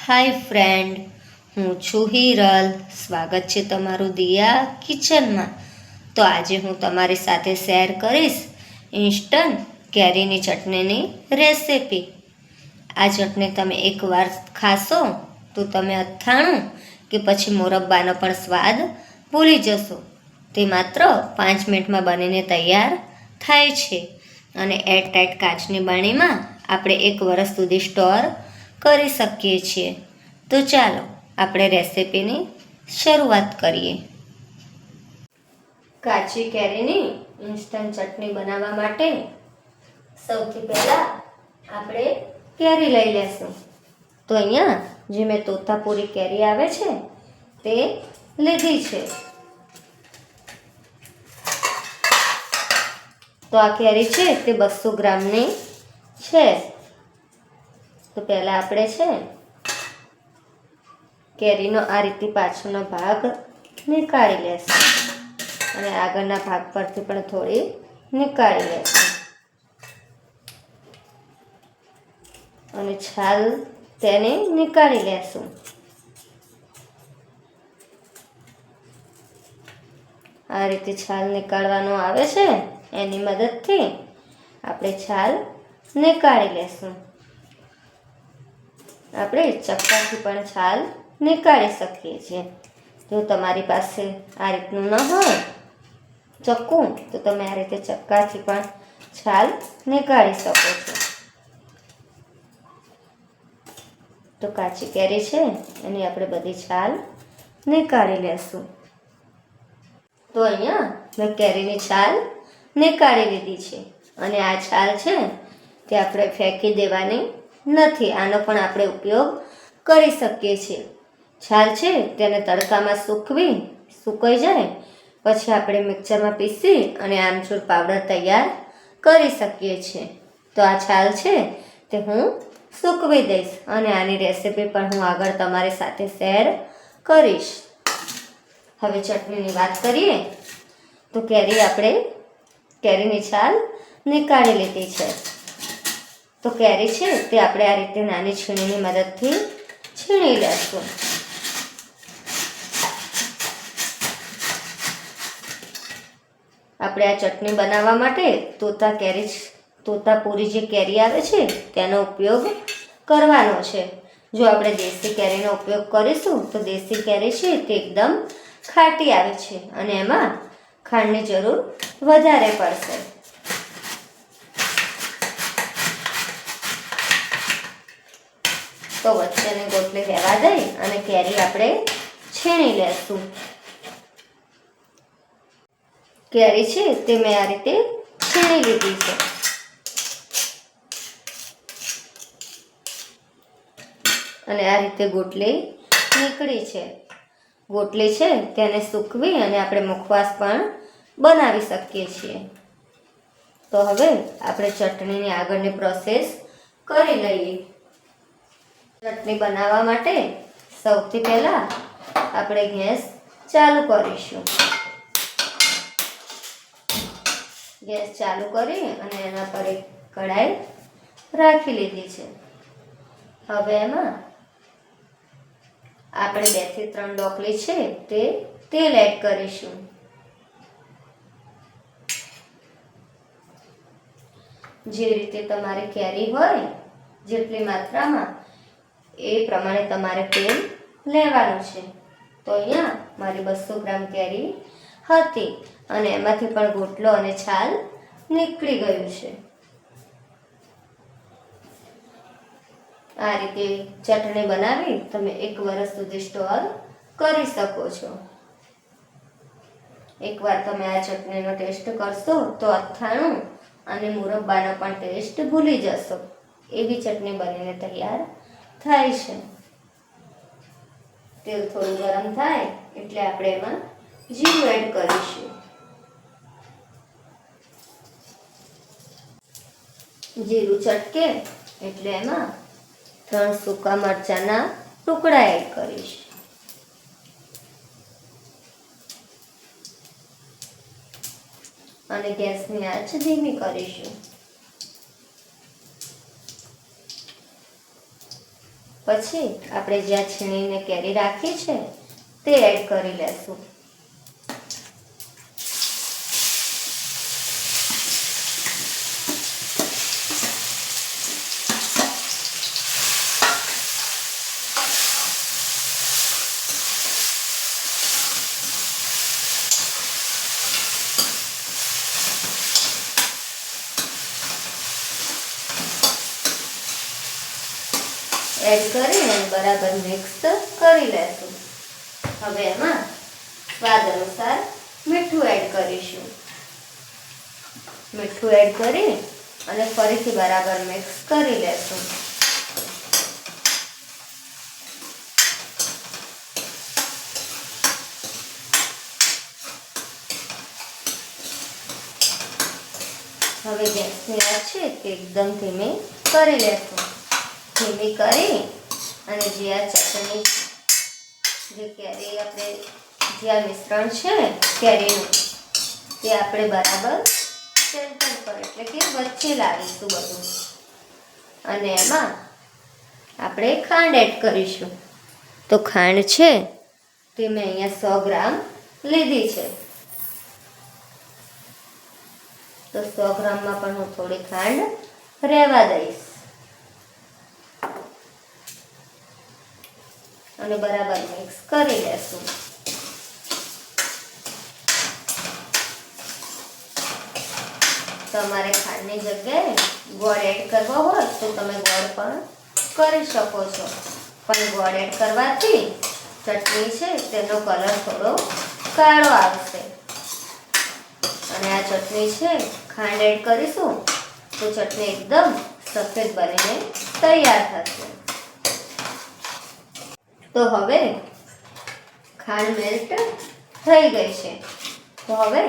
હાય friend, હું છું હિરલ. સ્વાગત છે તમારું દિયા કિચનમાં. તો આજે હું તમારી સાથે શેર કરીશ ઇન્સ્ટન્ટ કેરીની ચટણીની રેસિપી. આ ચટણી તમે એકવાર ખાશો તો તમે અથાણું કે પછી મોરબ્બાનો પણ સ્વાદ ભૂલી જશો. તે માત્ર 5 મિનિટમાં બનીને તૈયાર થાય છે અને એરટાઇટ કાચની બાણીમાં આપણે 1 વર્ષ સુધી સ્ટોર કરી શકીએ છીએ. તો ચાલો આપણે રેસિપીની શરૂઆત કરીએ. કાચી કેરીની ઇન્સ્ટન્ટ ચટણી બનાવવા માટે સૌથી પહેલાં આપણે કેરી લઈ લેશું. તો અહીંયા જે મેં તોતાપુરી કેરી આવે છે તે લીધી છે. તો આ કેરી છે તે 200 ગ્રામની છે. તો પહેલાં આપણે છે કેરીનો આ રીતે પાછળનો ભાગ નીકાળી લેશું અને આગળના ભાગ પરથી પણ થોડી નીકાળી લેશું અને છાલ તેને નીકાળી લેશું. આ રીતે છાલ નીકાળવાનો આવે છે, એની મદદથી આપણે છાલ નીકાળી લેશું. આપણે ચક્કાથી પણ છાલ નીકાળી શકીએ છીએ. જો તમારી પાસે આ રીતનું ન હોય ચક્કુ, તો તમે આ રીતે ચક્કાથી પણ છાલ નીકાળી શકો છો. તો કાચી કેરી છે એની આપણે બધી છાલ નીકાળી લેશું. તો અહીંયા મેં કેરીની છાલ નીકાળી લીધી છે અને આ છાલ છે તે આપણે ફેંકી દેવાની નથી. આનો પણ આપણે ઉપયોગ કરી શકીએ છીએ. છાલ છે તેને તડકામાં સુકાઈ જાય પછી આપણે મિક્સરમાં પીસી અને આમચૂર પાવડર તૈયાર કરી શકીએ છીએ. તો આ છાલ છે તે હું સૂકવી દઈશ અને આની રેસિપી પણ હું આગળ તમારી સાથે શેર કરીશ. હવે ચટણીની વાત કરીએ તો કેરીની છાલ નીકાળી લીધી છે. તો કેરી છે તે આપણે આ રીતે નાની છીણીની મદદથી છીણી લેશું. આપણે આ ચટણી બનાવવા માટે તોતાપુરી જે કેરી આવે છે તેનો ઉપયોગ કરવાનો છે. જો આપણે દેશી કેરીનો ઉપયોગ કરીશું તો દેશી કેરી છે તે એકદમ ખાટી આવે છે અને એમાં ખાંડની જરૂર વધારે પડશે. તો વચ્ચેની ગોટલી રહેવા દઈ અને કેરી આપણે છીણી લેશું. કેરી છે તે મેં આ રીતે છીણી લીધી છે અને આ રીતે ગોટલી નીકળી છે. ગોટલી છે તેને સૂકવી અને આપણે મુખવાસ પણ બનાવી શકીએ છીએ. તો હવે આપણે ચટણીની આગળની પ્રોસેસ કરી લઈએ. ચટણી બનાવવા માટે સૌથી પહેલાં આપણે ગેસ ચાલુ કરીશું. ગેસ ચાલુ કરી અને એના પર એક કઢાઈ રાખી લીધી છે. હવે એમાં આપણે 2 થી 3 ડોકલી છે તે તેલ એડ કરીશું. જે રીતે તમારી કેરી હોય જેટલી માત્રામાં એ પ્રમાણે તમારે તેલ લેવાનું છે. તો અહીંયા મારી 200 ગ્રામ કેરી હતી અને એમાંથી પણ ગોટલો અને છાલ નીકળી ગયું છે. આ રીતે ચટણી બનાવી તમે 1 વર્ષ સુધી સ્ટોર કરી શકો છો. એકવાર તમે આ ચટણીનો ટેસ્ટ કરશો તો અથાણું અને મુરબ્બાનો પણ ટેસ્ટ ભૂલી જશો. એવી ચટણી બનીને તૈયાર થાય છે. તેલ થોડું ગરમ થાય એટલે આપણે એમાં જીરું એડ કરીશું. જીરું ચટકે એટલે એમાં 3 સૂકા મરચાંના ટુકડા એડ કરીશ અને ગેસની આંચ ધીમી કરીશું. પછી આપણે જ્યાં છીણીને કેરી રાખી છે તે એડ કરી લેશું. એડ કરીને બરાબર મિક્સ કરી લેશું. હવે એમાં સ્વાદ અનુસાર મીઠું એડ કરીશું. મીઠું એડ કરી અને ફરીથી બરાબર મિક્સ કરી લેશું. હવે ગેસની આંચ છે તે એકદમ ધીમી કરી લેશું. ધીમી કરી અને જે આ ચટણી જે કેરી આપણે જે આ મિશ્રણ છે કેરીનું તે આપણે બરાબર સેન્ટર પર એટલે કે વચ્ચે લાવીશું બધું. અને એમાં આપણે ખાંડ એડ કરીશું. તો ખાંડ છે તે મેં અહીંયા 100 ગ્રામ લીધી છે. તો 100 ગ્રામમાં પણ હું થોડી ખાંડ રહેવા દઈશ અને બરાબર મિક્સ કરી લેશું. તમારે ખાંડની જગ્યાએ ગોળ એડ કરવો હોય તો તમે ગોળ પણ કરી શકો છો, પણ ગોળ એડ કરવાથી ચટણી છે તેનો કલર થોડો કાળો આવશે. અને આ ચટણી છે ખાંડ એડ કરીશું તો ચટણી એકદમ સફેદ બનીને તૈયાર થશે. તો હવે ખાંડ મેલ્ટ થઈ ગઈ છે. તો હવે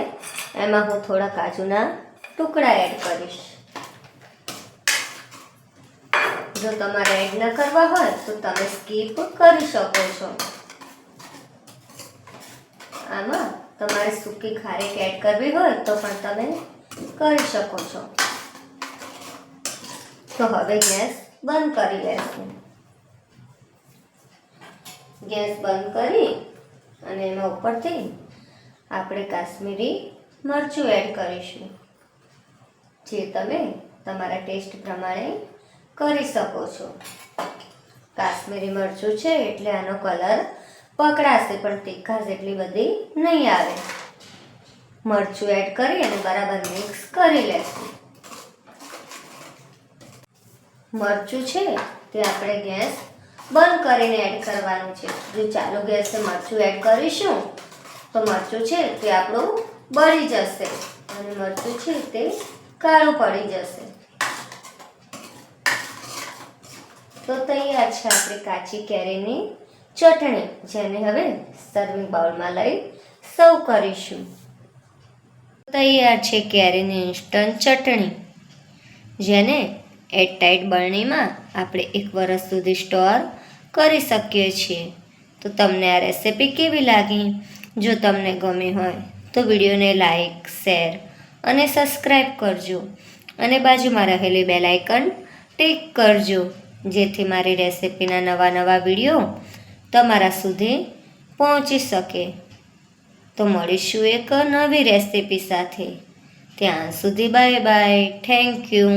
એમાં હું થોડા કાજુના ટુકડા એડ કરીશ. જો તમારે એડ ન કરવા હોય તો તમે સ્કીપ કરી શકો છો. આમાં તમારે સૂકી ખારેક એડ કરવી હોય તો પણ તમે કરી શકો છો. તો હવે ગેસ બંધ કરી લેશું. ગેસ બંધ કરી અને એમાં ઉપરથી આપણે કાશ્મીરી મરચું એડ કરીશું, જે તમે તમારા ટેસ્ટ પ્રમાણે કરી શકો છો. કાશ્મીરી મરચું છે એટલે આનો કલર પકડાશે પણ તીખાશ એટલી બધી નહીં આવે. મરચું એડ કરી અને બરાબર મિક્સ કરી લેશું. મરચું છે તે આપણે ગેસ બંધ કરીને એડ કરવાનું છે. જો ચાલુ ગેસે મરચું એડ કરીશું તો મરચું છે તે આપણું બળી જશે અને મરચું છે તે કાળું પડી જશે. તો તૈયાર છે આપણી કાચી કેરીની ચટણી, જેને હવે સર્વિંગ બાઉલમાં લઈ સર્વ કરીશું. તૈયાર છે કેરીની ઇન્સ્ટન્ટ ચટણી, જેને એરટાઇટ બરણીમાં આપણે 1 વર્ષ સુધી સ્ટોર કરી શકીએ છીએ. તો તમને આ રેસિપી કેવી લાગી? જો તમને ગમી હોય તો વિડીયોને લાઈક, શેર અને સબસ્ક્રાઈબ કરજો અને બાજુમાં રહેલી બેલ આઇકન ટિક કરજો, જેથી મારી રેસિપીના નવા વિડીયો તમારા સુધી પહોંચી શકે. તો મળીશું એક નવી રેસિપી સાથે. ત્યાં સુધી બાય બાય. Thank you.